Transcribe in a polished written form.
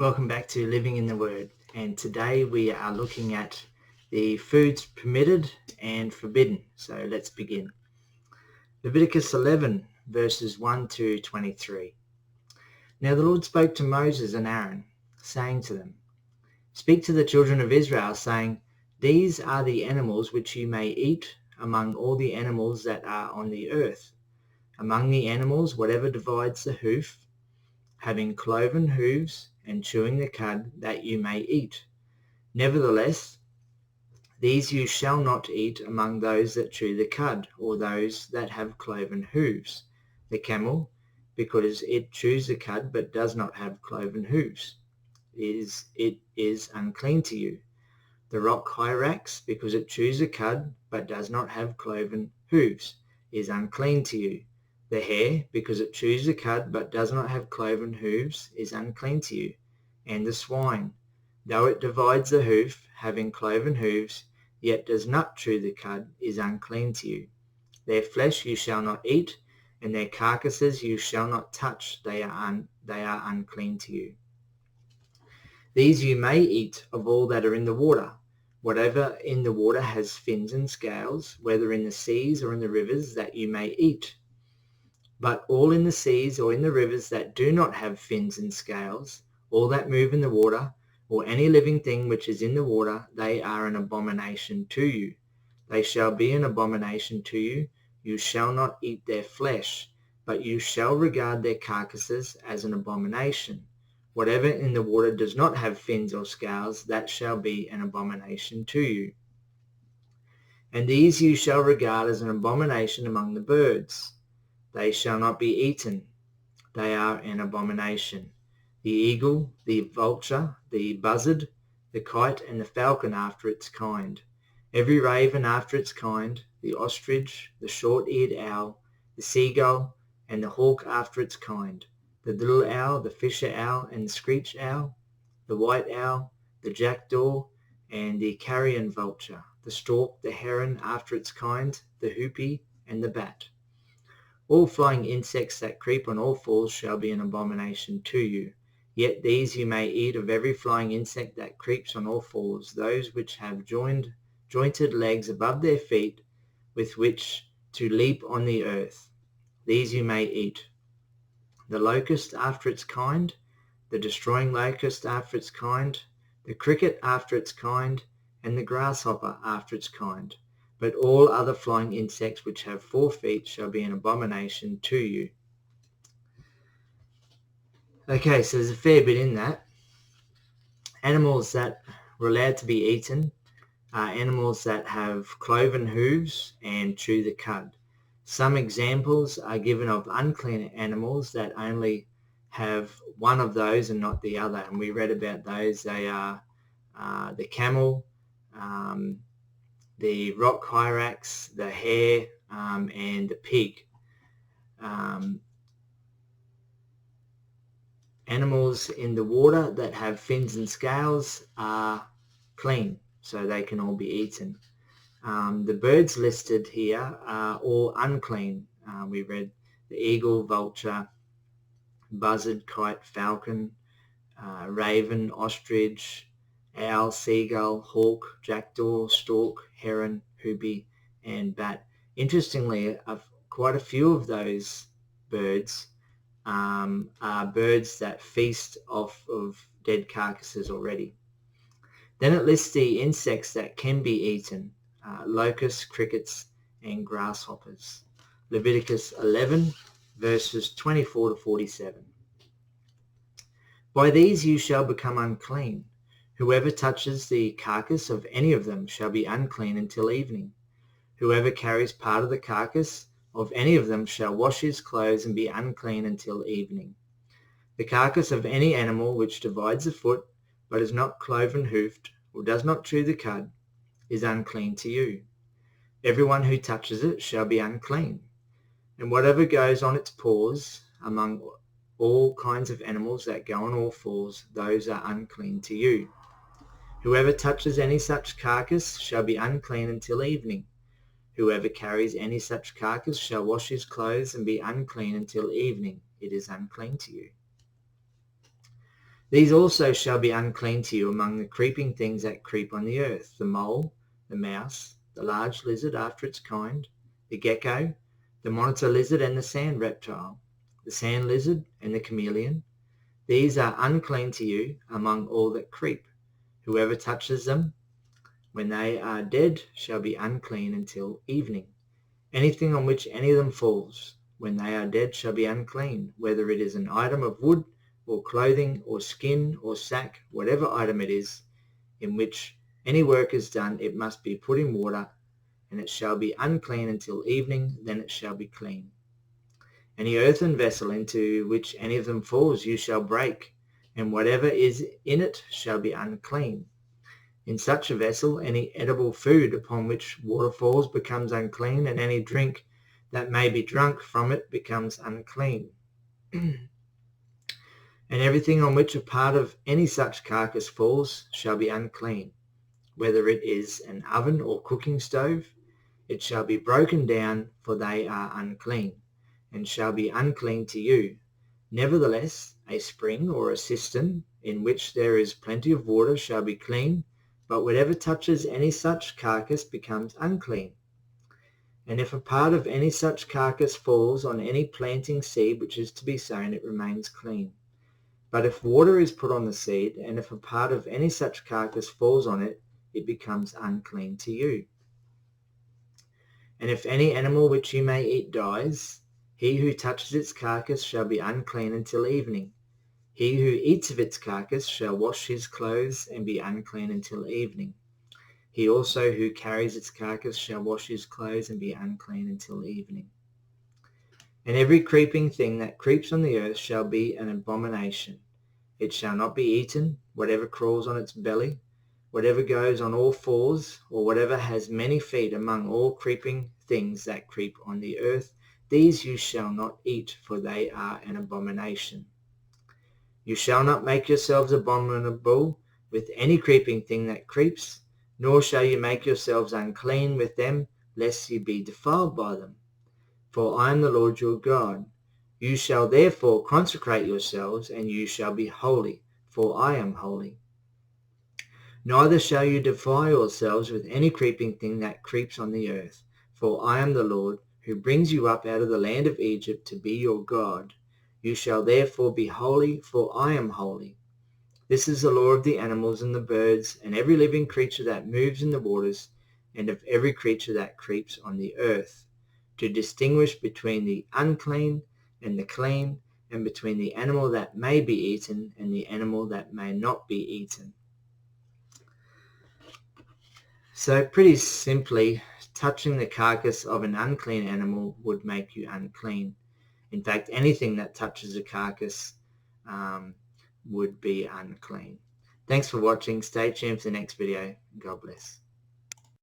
Welcome back to Living in the Word, and today we are looking at the foods permitted and forbidden. So let's begin. Leviticus 11 verses 1 to 23. Now the Lord spoke to Moses and Aaron, saying to them, "Speak to the children of Israel, saying, These are the animals which you may eat among all the animals that are on the earth. Among the animals, whatever divides the hoof, having cloven hooves, and chewing the cud, that you may eat. Nevertheless, these you shall not eat among those that chew the cud, or those that have cloven hooves. The camel, because it chews the cud but does not have cloven hooves, it is unclean to you. The rock hyrax, because it chews the cud but does not have cloven hooves, is unclean to you. The hare, because it chews the cud but does not have cloven hooves, is unclean to you. And the swine, though it divides the hoof, having cloven hooves, yet does not chew the cud, is unclean to you. Their flesh you shall not eat, and their carcasses you shall not touch, they are unclean to you. These you may eat of all that are in the water. Whatever in the water has fins and scales, whether in the seas or in the rivers, that you may eat. But all in the seas or in the rivers that do not have fins and scales, all that move in the water, or any living thing which is in the water, they are an abomination to you. They shall be an abomination to you. You shall not eat their flesh, but you shall regard their carcasses as an abomination. Whatever in the water does not have fins or scales, that shall be an abomination to you. And these you shall regard as an abomination among the birds. They shall not be eaten. They are an abomination. The eagle, the vulture, the buzzard, the kite, and the falcon after its kind. Every raven after its kind, the ostrich, the short-eared owl, the seagull, and the hawk after its kind. The little owl, the fisher owl, and the screech owl, the white owl, the jackdaw, and the carrion vulture, the stork, the heron after its kind, the hoopie, and the bat. All flying insects that creep on all fours shall be an abomination to you. Yet these you may eat of every flying insect that creeps on all fours, those which have jointed legs above their feet, with which to leap on the earth. These you may eat. The locust after its kind, the destroying locust after its kind, the cricket after its kind, and the grasshopper after its kind. But all other flying insects which have 4 feet shall be an abomination to you." Okay, so there's a fair bit in that. Animals that were allowed to be eaten are animals that have cloven hooves and chew the cud. Some examples are given of unclean animals that only have one of those and not the other, and we read about those. They are the camel, the rock hyrax, the hare, and the pig. Animals in the water that have fins and scales are clean, so they can all be eaten. The birds listed here are all unclean. We read the eagle, vulture, buzzard, kite, falcon, raven, ostrich, owl, seagull, hawk, jackdaw, stork, heron, hoopie, and bat. Interestingly, quite a few of those birds are birds that feast off of dead carcasses already. Then it lists the insects that can be eaten: locusts, crickets, and grasshoppers. Leviticus 11 verses 24 to 47. "By these you shall become unclean. Whoever touches the carcass of any of them shall be unclean until evening. Whoever carries part of the carcass of any of them shall wash his clothes and be unclean until evening. The carcass of any animal which divides the foot, but is not cloven-hoofed, or does not chew the cud, is unclean to you. Everyone who touches it shall be unclean. And whatever goes on its paws, among all kinds of animals that go on all fours, those are unclean to you. Whoever touches any such carcass shall be unclean until evening. Whoever carries any such carcass shall wash his clothes and be unclean until evening. It is unclean to you." These also shall be unclean to you among the creeping things that creep on the earth, the mole, the mouse, the large lizard after its kind, the gecko, the monitor lizard and the sand reptile, the sand lizard and the chameleon. These are unclean to you among all that creep. Whoever touches them when they are dead shall be unclean until evening. Anything on which any of them falls when they are dead shall be unclean, whether it is an item of wood or clothing or skin or sack, whatever item it is, in which any work is done, it must be put in water, and it shall be unclean until evening, then it shall be clean. Any earthen vessel into which any of them falls you shall break, and whatever is in it shall be unclean. In such a vessel any edible food upon which water falls becomes unclean, and any drink that may be drunk from it becomes unclean. And everything on which a part of any such carcass falls shall be unclean, whether it is an oven or cooking stove. It shall be broken down, for they are unclean, and shall be unclean to you. Nevertheless, a spring or a cistern in which there is plenty of water shall be clean, but whatever touches any such carcass becomes unclean. And if a part of any such carcass falls on any planting seed which is to be sown, it remains clean. But if water is put on the seed, and if a part of any such carcass falls on it, it becomes unclean to you. And if any animal which you may eat dies, he who touches its carcass shall be unclean until evening. He who eats of its carcass shall wash his clothes and be unclean until evening. He also who carries its carcass shall wash his clothes and be unclean until evening. And every creeping thing that creeps on the earth shall be an abomination. It shall not be eaten, whatever crawls on its belly, whatever goes on all fours, or whatever has many feet among all creeping things that creep on the earth. These you shall not eat, for they are an abomination. You shall not make yourselves abominable with any creeping thing that creeps, nor shall you make yourselves unclean with them, lest you be defiled by them. For I am the Lord your God. You shall therefore consecrate yourselves, and you shall be holy, for I am holy. Neither shall you defile yourselves with any creeping thing that creeps on the earth, for I am the Lord, who brings you up out of the land of Egypt to be your God. You shall therefore be holy, for I am holy. This is the law of the animals and the birds, and every living creature that moves in the waters, and of every creature that creeps on the earth, to distinguish between the unclean and the clean, and between the animal that may be eaten and the animal that may not be eaten. So pretty simply, touching the carcass of an unclean animal would make you unclean. In fact, anything that touches a carcass would be unclean. Thanks for watching. Stay tuned for the next video. God bless.